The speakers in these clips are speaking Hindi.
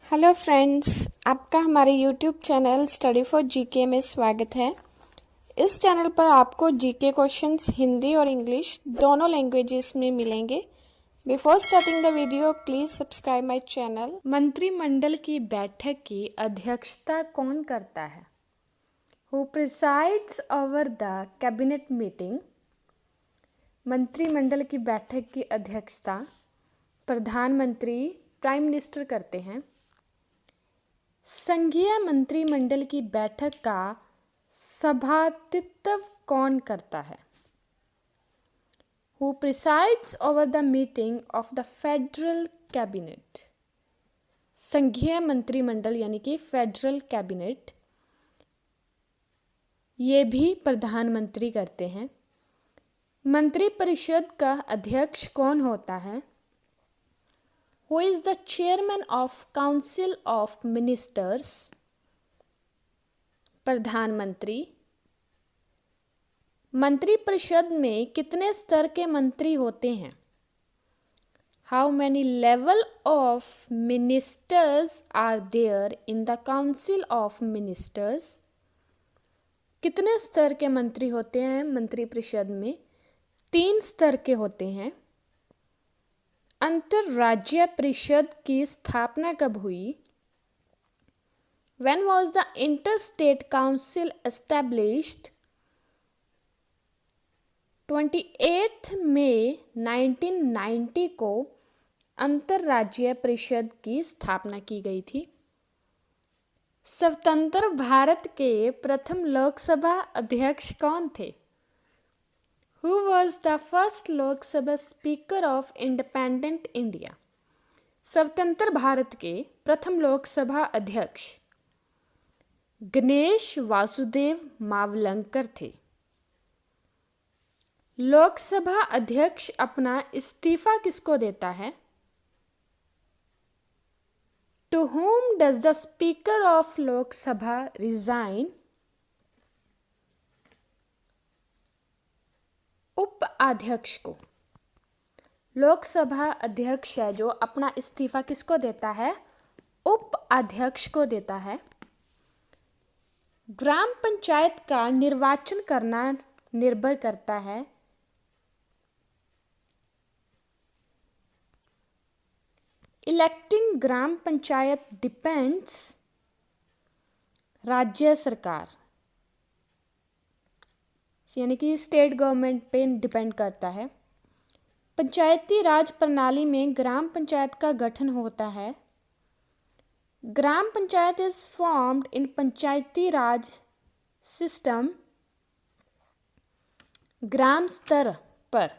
हेलो फ्रेंड्स, आपका हमारे YouTube channel study for GK में स्वागत है। इस चैनल पर आपको जीके क्वेश्चंस हिंदी और इंग्लिश दोनों लैंग्वेजेस में मिलेंगे। Before starting the video please subscribe my channel. मंत्रिमंडल की बैठक की अध्यक्षता कौन करता है? Who presides over the cabinet meeting? मंत्रिमंडल की बैठक की अध्यक्षता प्रधानमंत्री प्राइम मिनिस्टर करते हैं। संघीय मंत्रिमंडल की बैठक का सभापतित्व कौन करता है? Who presides over the meeting of the federal cabinet? संघीय मंत्रिमंडल यानी कि फेडरल कैबिनेट, ये भी प्रधानमंत्री करते हैं। मंत्रिपरिषद का अध्यक्ष कौन होता है? Who is the chairman of Council of Ministers? प्रधानमंत्री। मंत्रिपरिषद में कितने स्तर के मंत्री होते हैं? How many level of ministers are there in the Council of Ministers? कितने स्तर के मंत्री होते हैं मंत्रिपरिषद में? 3 स्तर के होते हैं। अंतरराज्यीय परिषद की स्थापना कब हुई? When was the Interstate Council established? 28 मई 1990 को अंतरराज्यीय परिषद की स्थापना की गई थी। स्वतंत्र भारत के प्रथम लोकसभा अध्यक्ष कौन थे? Who was the first Lok Sabha Speaker of Independent India? स्वतंत्र भारत के प्रथम लोकसभा अध्यक्ष गणेश वासुदेव मावलंकर थे। लोकसभा अध्यक्ष अपना इस्तीफा किसको देता है? To whom does the Speaker of Lok Sabha resign? उपाध्यक्ष को। लोकसभा अध्यक्ष है जो अपना इस्तीफा किसको देता है? उपाध्यक्ष को देता है। ग्राम पंचायत का निर्वाचन करना निर्भर करता है इलेक्टिंग ग्राम पंचायत डिपेंड्स राज्य सरकार यानी कि स्टेट गवर्नमेंट पे डिपेंड करता है। पंचायती राज प्रणाली में ग्राम पंचायत का गठन होता है। Gram panchayat is formed in panchayati raj system. ग्राम स्तर पर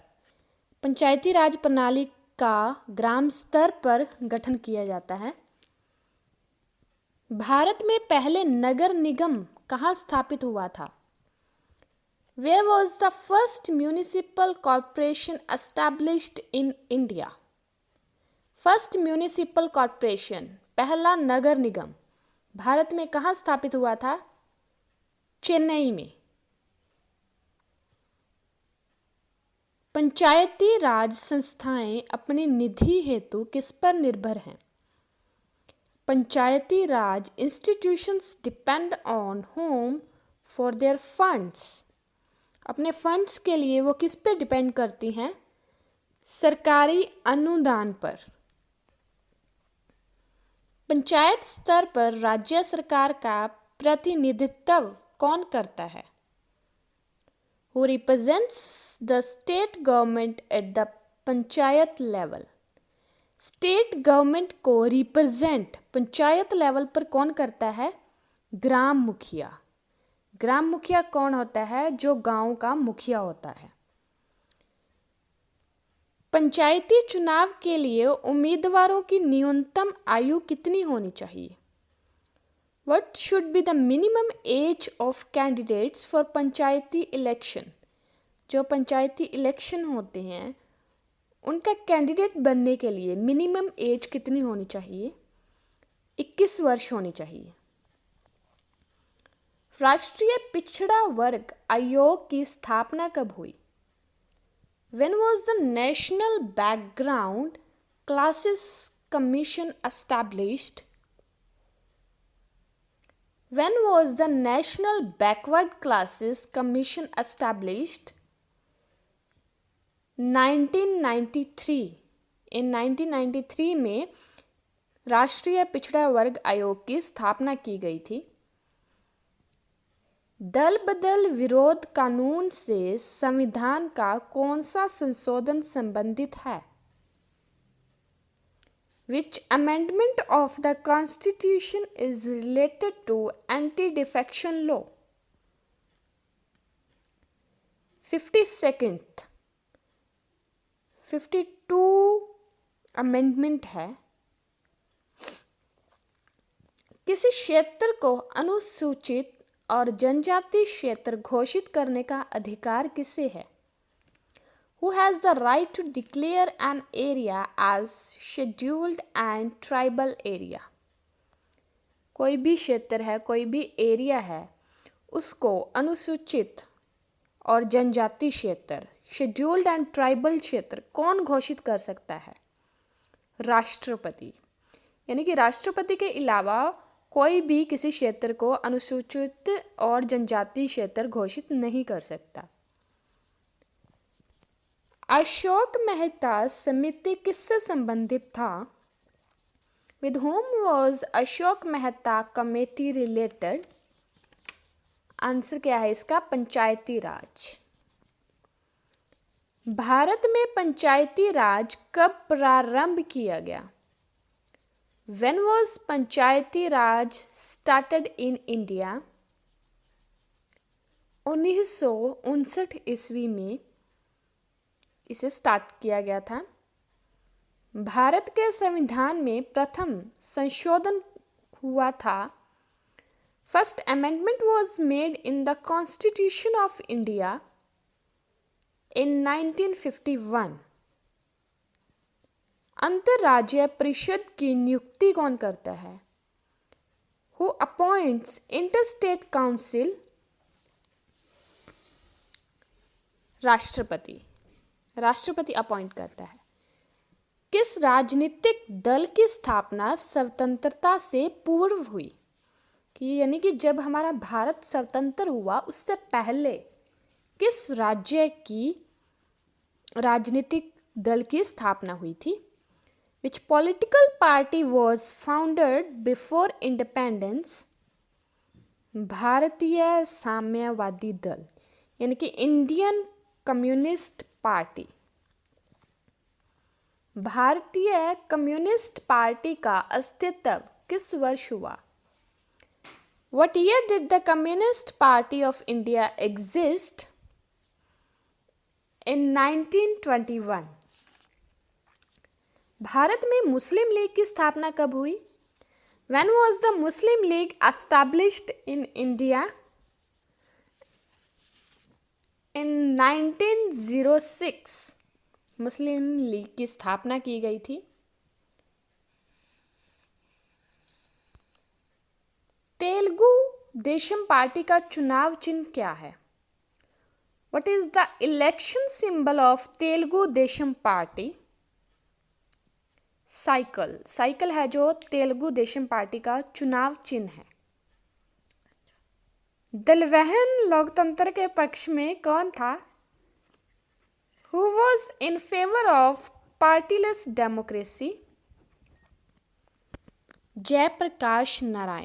पंचायती राज प्रणाली का ग्राम स्तर पर गठन किया जाता है। भारत में पहले नगर निगम कहाँ स्थापित हुआ था? Where was the first municipal corporation established in India? First municipal corporation, पहला नगर निगम भारत में कहाँ स्थापित हुआ था? चेन्नई में। पंचायती राज संस्थाएं अपनी निधि हेतु किस पर निर्भर हैं? Panchayati raj institutions depend on home for their funds. अपने फंड्स के लिए वो किस पे डिपेंड करती हैं? सरकारी अनुदान पर। पंचायत स्तर पर राज्य सरकार का प्रतिनिधित्व कौन करता है? Who represents the state government at the panchayat level? State government को रिप्रेजेंट पंचायत लेवल पर कौन करता है? ग्राम मुखिया। ग्राम मुखिया कौन होता है? जो गांव का मुखिया होता है। पंचायती चुनाव के लिए उम्मीदवारों की न्यूनतम आयु कितनी होनी चाहिए? What should be the minimum age of candidates for Panchayati election? जो पंचायती इलेक्शन होते हैं उनका कैंडिडेट बनने के लिए मिनिमम एज कितनी होनी चाहिए? 21 वर्ष होनी चाहिए। राष्ट्रीय पिछड़ा वर्ग आयोग की स्थापना कब हुई? When was the National Background Classes Commission established? When was the National Backward Classes Commission established? 1993. In 1993 में राष्ट्रीय पिछड़ा वर्ग आयोग की स्थापना की गई थी। दल बदल विरोध कानून से संविधान का कौन सा संशोधन संबंधित है? Which amendment of the Constitution is related to anti-defection law? 52nd 52 amendment है। किसी क्षेत्र को अनुसूचित और जनजाति क्षेत्र घोषित करने का अधिकार किसे है? Who has the right to declare an area as scheduled and tribal area? कोई भी क्षेत्र है, कोई भी एरिया है, उसको अनुसूचित और जनजाति क्षेत्र, शेड्यूल्ड एंड ट्राइबल क्षेत्र कौन घोषित कर सकता है? राष्ट्रपति। यानी कि राष्ट्रपति के अलावा कोई भी किसी क्षेत्र को अनुसूचित और जनजाति क्षेत्र घोषित नहीं कर सकता। अशोक मेहता समिति किससे संबंधित था? With whom was Ashok Mehta committee related? Answer क्या है इसका? पंचायती राज। भारत में पंचायती राज कब प्रारंभ किया गया? When was Panchayati Raj started in India? 1959 ईस्वी में इसे स्टार्ट किया गया था। भारत के संविधान में प्रथम संशोधन हुआ था। First amendment was made in the constitution of India in 1951। अंतर्राज्यीय परिषद की नियुक्ति कौन करता है? Who appoints interstate council? राष्ट्रपति। राष्ट्रपति अपॉइंट करता है। किस राजनीतिक दल की स्थापना स्वतंत्रता से पूर्व हुई? कि यानी कि जब हमारा भारत स्वतंत्र हुआ उससे पहले किस राज्य की राजनीतिक दल की स्थापना हुई थी? Which political party was founded before independence? भारतीय साम्यवादी दल यानी कि इंडियन कम्युनिस्ट पार्टी। भारतीय कम्युनिस्ट पार्टी का अस्तित्व किस वर्ष हुआ? What year did the Communist Party of India exist? In 1921। Bharat में मुस्लिम लीग की स्थापना कब हुई? When was the Muslim League established in India? In 1906 Muslim league की स्थापना की गई थी। तेलुगु देशम पार्टी का चुनाव चिन्ह क्या है? What is the election symbol of Telugu Desam party? Cycle. Cycle है जो तेलुगु देशम पार्टी का चुनाव चिन्ह है। दलहन लोकतंत्र के पक्ष में कौन था? Who was in favor of partyless democracy? Jayaprakash Narayan.